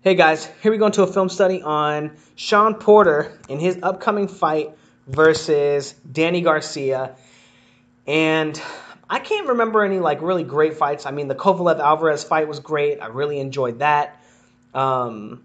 Hey guys, here we go into a film study on Shawn Porter in his upcoming fight versus Danny Garcia. And I can't remember any really great fights. I mean, the Kovalev-Alvarez fight was great. I really enjoyed that. I'm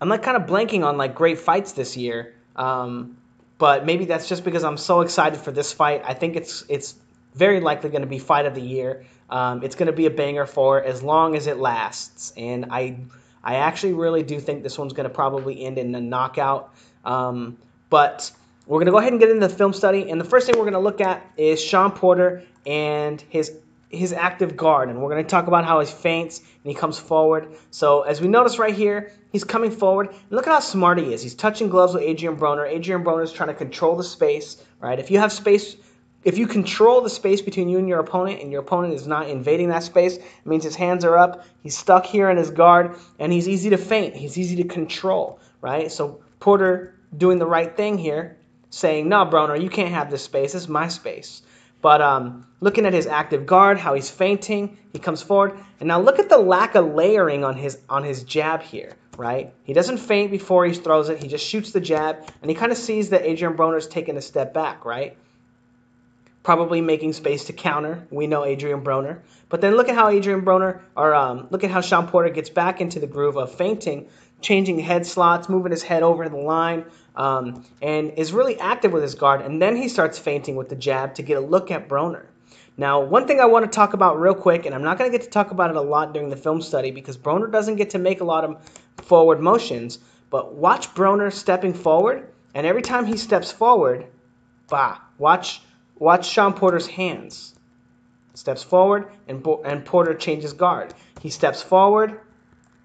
kind of blanking on great fights this year. But maybe that's just because I'm so excited for this fight. I think it's very likely going to be fight of the year. It's going to be a banger for as long as it lasts, and I actually really do think this one's going to probably end in a knockout. But we're going to go ahead and get into the film study, and the first thing we're going to look at is Shawn Porter and his active guard, and we're going to talk about how he feints and he comes forward. So as we notice right here, he's coming forward. And look at how smart he is. He's touching gloves with Adrian Broner. Adrian Broner is trying to control the space, right? If you have space, if you control the space between you and your opponent is not invading that space, it means his hands are up, he's stuck here in his guard, and he's easy to feint. He's easy to control, right? So Porter doing the right thing here, saying, no, Broner, you can't have this space. This is my space. But looking at his active guard, how he's feinting, he comes forward. And now look at the lack of layering on his jab here, right? He doesn't feint before he throws it. He just shoots the jab, and he kind of sees that Adrian Broner's taking a step back, right? Probably making space to counter. We know Adrian Broner. But then look at how look at how Shawn Porter gets back into the groove of feinting, changing head slots, moving his head over the line, and is really active with his guard. And then he starts feinting with the jab to get a look at Broner. Now, one thing I want to talk about real quick, and I'm not going to get to talk about it a lot during the film study because Broner doesn't get to make a lot of forward motions, but watch Broner stepping forward, and every time he steps forward, watch Shawn Porter's hands. Steps forward, and Porter changes guard. He steps forward,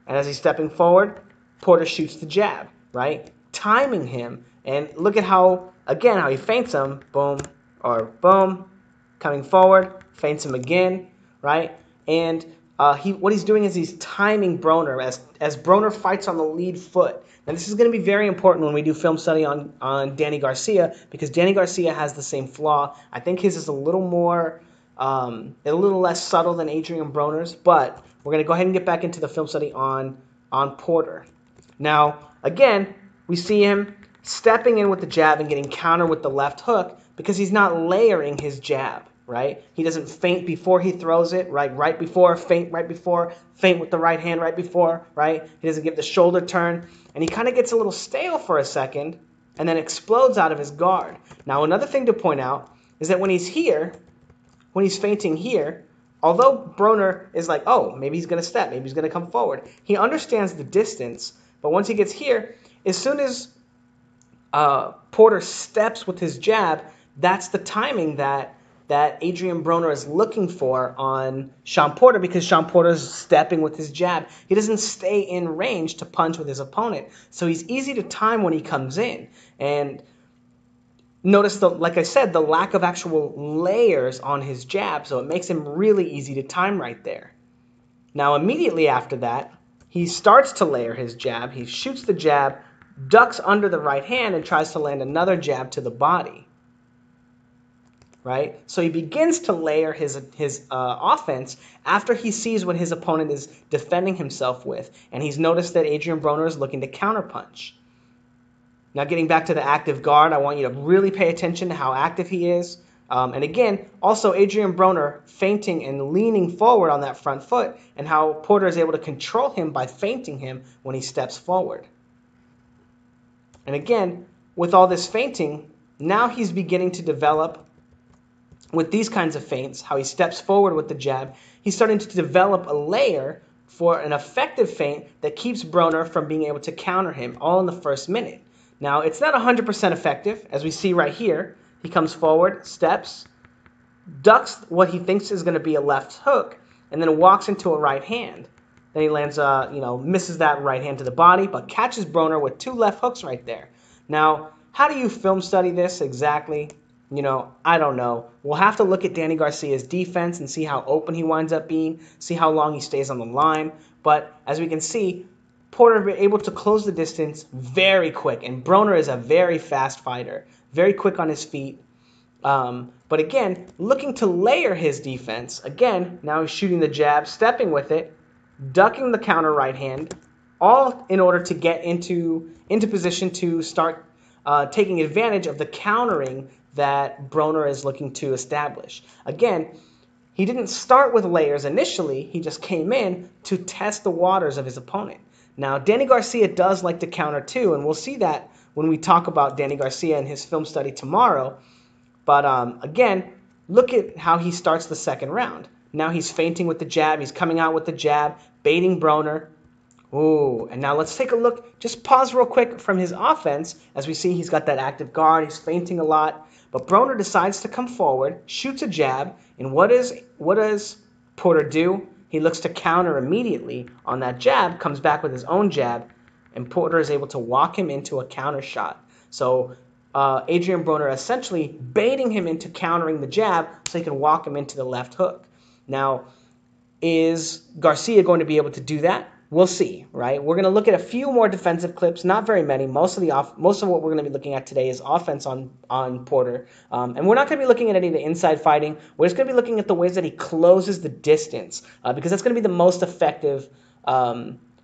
and as he's stepping forward, Porter shoots the jab, right? Timing him, and look at how he feints him, boom, or boom, coming forward, feints him again, right? And what he's doing is he's timing Broner as Broner fights on the lead foot. Now, this is going to be very important when we do film study on Danny Garcia because Danny Garcia has the same flaw. I think his is a little less subtle than Adrian Broner's, but we're going to go ahead and get back into the film study on Porter. Now, again, we see him stepping in with the jab and getting countered with the left hook because he's not layering his jab, right? He doesn't feint before he throws it, right before, feint with the right hand right before, right? He doesn't give the shoulder turn, and he kind of gets a little stale for a second and then explodes out of his guard. Now, another thing to point out is that when he's feinting here, although Broner is like, oh, maybe he's going to step, maybe he's going to come forward, he understands the distance, but once he gets here, as soon as Porter steps with his jab, that's the timing that Adrian Broner is looking for on Shawn Porter because Shawn Porter is stepping with his jab. He doesn't stay in range to punch with his opponent, so he's easy to time when he comes in. And notice, like I said, the lack of actual layers on his jab, so it makes him really easy to time right there. Now, immediately after that, he starts to layer his jab. He shoots the jab, ducks under the right hand, and tries to land another jab to the body. Right? So he begins to layer his offense after he sees what his opponent is defending himself with, and he's noticed that Adrian Broner is looking to counterpunch. Now, getting back to the active guard, I want you to really pay attention to how active he is. And again, also Adrian Broner feinting and leaning forward on that front foot, and how Porter is able to control him by feinting him when he steps forward. And again, with all this feinting, now he's beginning to develop with these kinds of feints, how he steps forward with the jab, he's starting to develop a layer for an effective feint that keeps Broner from being able to counter him all in the first minute. Now, it's not 100% effective, as we see right here. He comes forward, steps, ducks what he thinks is going to be a left hook, and then walks into a right hand. Then he lands, misses that right hand to the body, but catches Broner with two left hooks right there. Now, how do you film study this exactly? I don't know. We'll have to look at Danny Garcia's defense and see how open he winds up being, see how long he stays on the line. But as we can see, Porter is able to close the distance very quick, and Broner is a very fast fighter, very quick on his feet. But again, looking to layer his defense. Again, now he's shooting the jab, stepping with it, ducking the counter right hand, all in order to get into position to start taking advantage of the countering that Broner is looking to establish. Again, he didn't start with layers initially. He just came in to test the waters of his opponent. Now, Danny Garcia does like to counter too, and we'll see that when we talk about Danny Garcia and his film study tomorrow. But again, look at how he starts the second round. Now he's feinting with the jab. He's coming out with the jab, baiting Broner. Ooh, and now let's take a look. Just pause real quick from his offense. As we see, he's got that active guard. He's feinting a lot. But Broner decides to come forward, shoots a jab, and what does Porter do? He looks to counter immediately on that jab, comes back with his own jab, and Porter is able to walk him into a counter shot. So Adrian Broner essentially baiting him into countering the jab so he can walk him into the left hook. Now, is Garcia going to be able to do that? We'll see, right? We're going to look at a few more defensive clips, not very many. Most of what we're going to be looking at today is offense on Porter. And we're not going to be looking at any of the inside fighting. We're just going to be looking at the ways that he closes the distance because that's going to be the most effective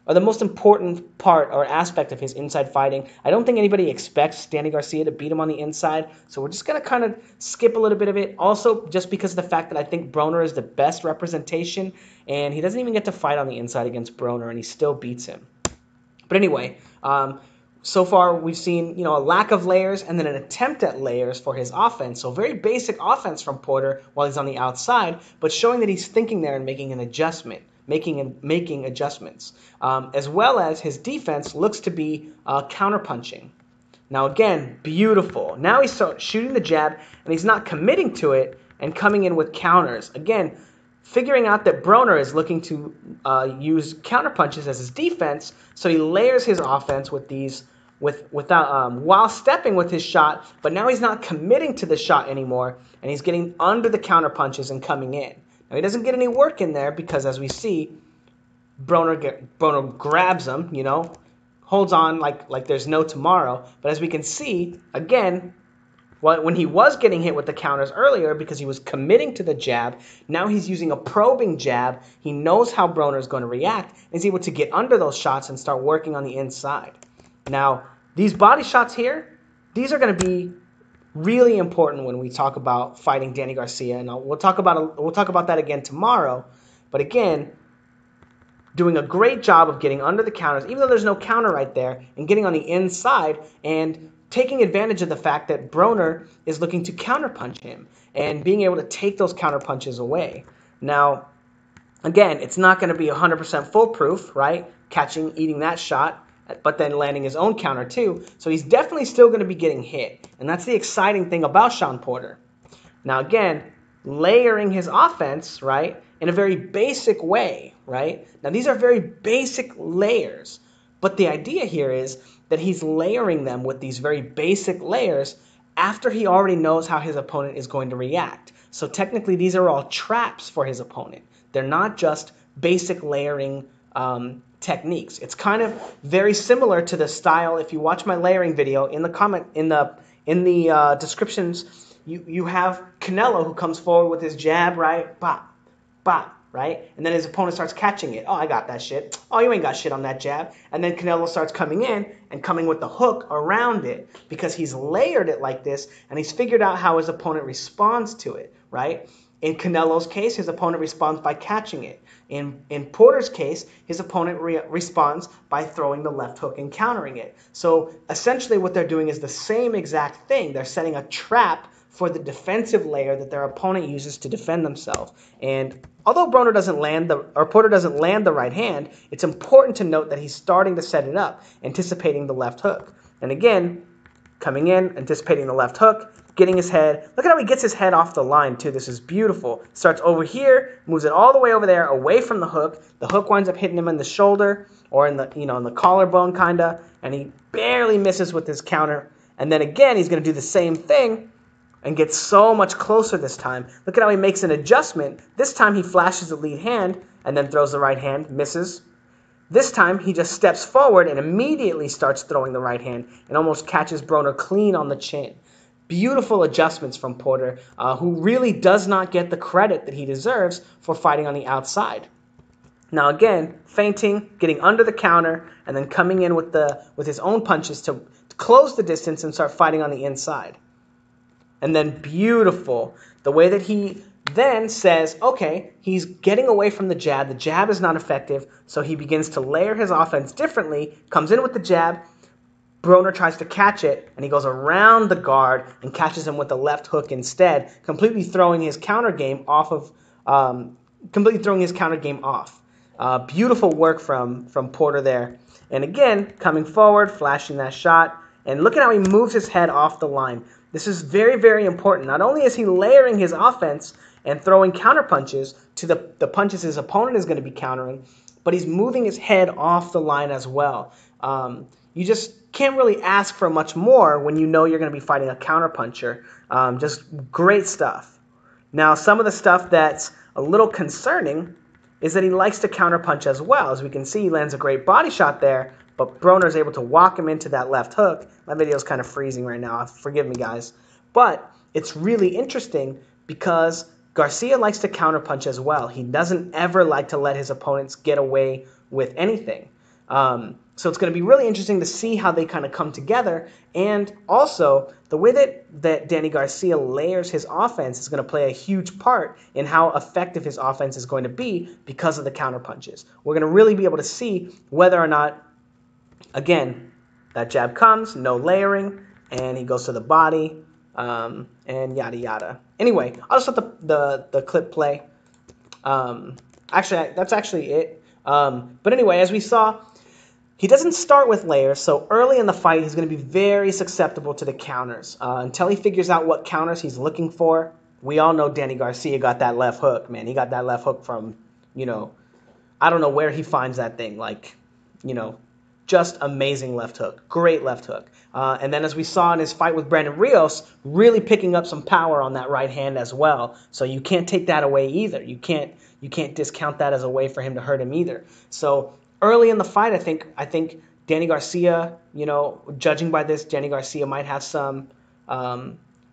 or the most important part or aspect of his inside fighting. I don't think anybody expects Danny Garcia to beat him on the inside, so we're just going to kind of skip a little bit of it. Also, just because of the fact that I think Broner is the best representation, and he doesn't even get to fight on the inside against Broner, and he still beats him. But anyway, so far we've seen a lack of layers and then an attempt at layers for his offense. So very basic offense from Porter while he's on the outside, but showing that he's thinking there and making an adjustment. Making adjustments, as well as his defense looks to be counterpunching. Now again, beautiful. Now he's shooting the jab, and he's not committing to it and coming in with counters. Again, figuring out that Broner is looking to use counterpunches as his defense, so he layers his offense with these while stepping with his shot, but now he's not committing to the shot anymore, and he's getting under the counterpunches and coming in. Now, he doesn't get any work in there because, as we see, Broner grabs him, holds on like there's no tomorrow. But as we can see, again, when he was getting hit with the counters earlier because he was committing to the jab, now he's using a probing jab. He knows how Broner is going to react, and he's able to get under those shots and start working on the inside. Now, these body shots here, these are going to be really important when we talk about fighting Danny Garcia, and we'll talk about that again tomorrow. But again, doing a great job of getting under the counters, even though there's no counter right there, and getting on the inside and taking advantage of the fact that Broner is looking to counterpunch him and being able to take those counterpunches away. Now, again, it's not going to be 100% foolproof, right? Eating that shot, but then landing his own counter too. So he's definitely still going to be getting hit. And that's the exciting thing about Shawn Porter. Now again, layering his offense, right, in a very basic way, right? Now these are very basic layers. But the idea here is that he's layering them with these very basic layers after he already knows how his opponent is going to react. So technically these are all traps for his opponent. They're not just basic layering techniques. It's kind of very similar to the style. If you watch my layering video, in the descriptions, you have Canelo who comes forward with his jab, right? Bop, bop, right? And then his opponent starts catching it. Oh, I got that shit. Oh, you ain't got shit on that jab. And then Canelo starts coming in and coming with the hook around it because he's layered it like this and he's figured out how his opponent responds to it, right? In Canelo's case, his opponent responds by catching it. In Porter's case, his opponent responds by throwing the left hook and countering it. So essentially what they're doing is the same exact thing. They're setting a trap for the defensive layer that their opponent uses to defend themselves. And although Porter doesn't land the right hand, it's important to note that he's starting to set it up, anticipating the left hook. And again, coming in, anticipating the left hook, getting his head. Look at how he gets his head off the line, too. This is beautiful. Starts over here, moves it all the way over there, away from the hook. The hook winds up hitting him in the shoulder or in the, in the collarbone, kind of, and he barely misses with his counter. And then again, he's going to do the same thing and get so much closer this time. Look at how he makes an adjustment. This time he flashes the lead hand and then throws the right hand, misses. This time he just steps forward and immediately starts throwing the right hand and almost catches Broner clean on the chin. Beautiful adjustments from Porter, who really does not get the credit that he deserves for fighting on the outside. Now again, feinting, getting under the counter, and then coming in with his own punches to close the distance and start fighting on the inside. And then beautiful, the way that he then says, okay, he's getting away from the jab. The jab is not effective, so he begins to layer his offense differently, comes in with the jab. Broner tries to catch it, and he goes around the guard and catches him with the left hook instead, completely throwing his counter game off. Beautiful work from Porter there. And again, coming forward, flashing that shot, and look at how he moves his head off the line. This is very, very important. Not only is he layering his offense and throwing counter punches to the punches his opponent is going to be countering, but he's moving his head off the line as well. You just can't really ask for much more when you know you're going to be fighting a counter puncher. Just great stuff. Now, some of the stuff that's a little concerning is that he likes to counter punch as well. As we can see, he lands a great body shot there, but Broner is able to walk him into that left hook. My video is kind of freezing right now. Forgive me, guys. But it's really interesting because Garcia likes to counter punch as well. He doesn't ever like to let his opponents get away with anything. So it's going to be really interesting to see how they kind of come together. And also, the way that Danny Garcia layers his offense is going to play a huge part in how effective his offense is going to be because of the counter punches. We're going to really be able to see whether or not, again, that jab comes, no layering, and he goes to the body, and yada yada. Anyway, I'll just let the clip play. Actually, that's actually it. But anyway, as we saw, he doesn't start with layers, so early in the fight, he's going to be very susceptible to the counters. Until he figures out what counters he's looking for. We all know Danny Garcia got that left hook, man. He got that left hook from, I don't know where he finds that thing. Like, just amazing left hook. Great left hook. And then as we saw in his fight with Brandon Rios, really picking up some power on that right hand as well. So you can't take that away either. You can't discount that as a way for him to hurt him either. So early in the fight, I think Danny Garcia, judging by this, Danny Garcia might have some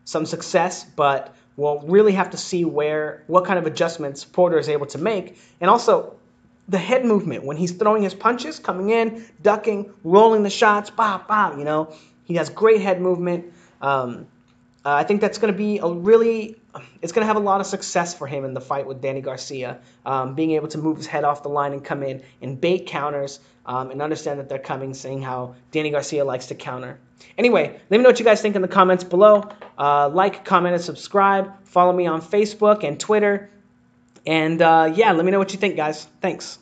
success, but we'll really have to see what kind of adjustments Porter is able to make. And also the head movement when he's throwing his punches, coming in, ducking, rolling the shots, bop, bop, he has great head movement. I think that's going to be it's going to have a lot of success for him in the fight with Danny Garcia, being able to move his head off the line and come in and bait counters and understand that they're coming, saying how Danny Garcia likes to counter. Anyway, let me know what you guys think in the comments below. Like, comment, and subscribe. Follow me on Facebook and Twitter. And yeah, let me know what you think, guys. Thanks.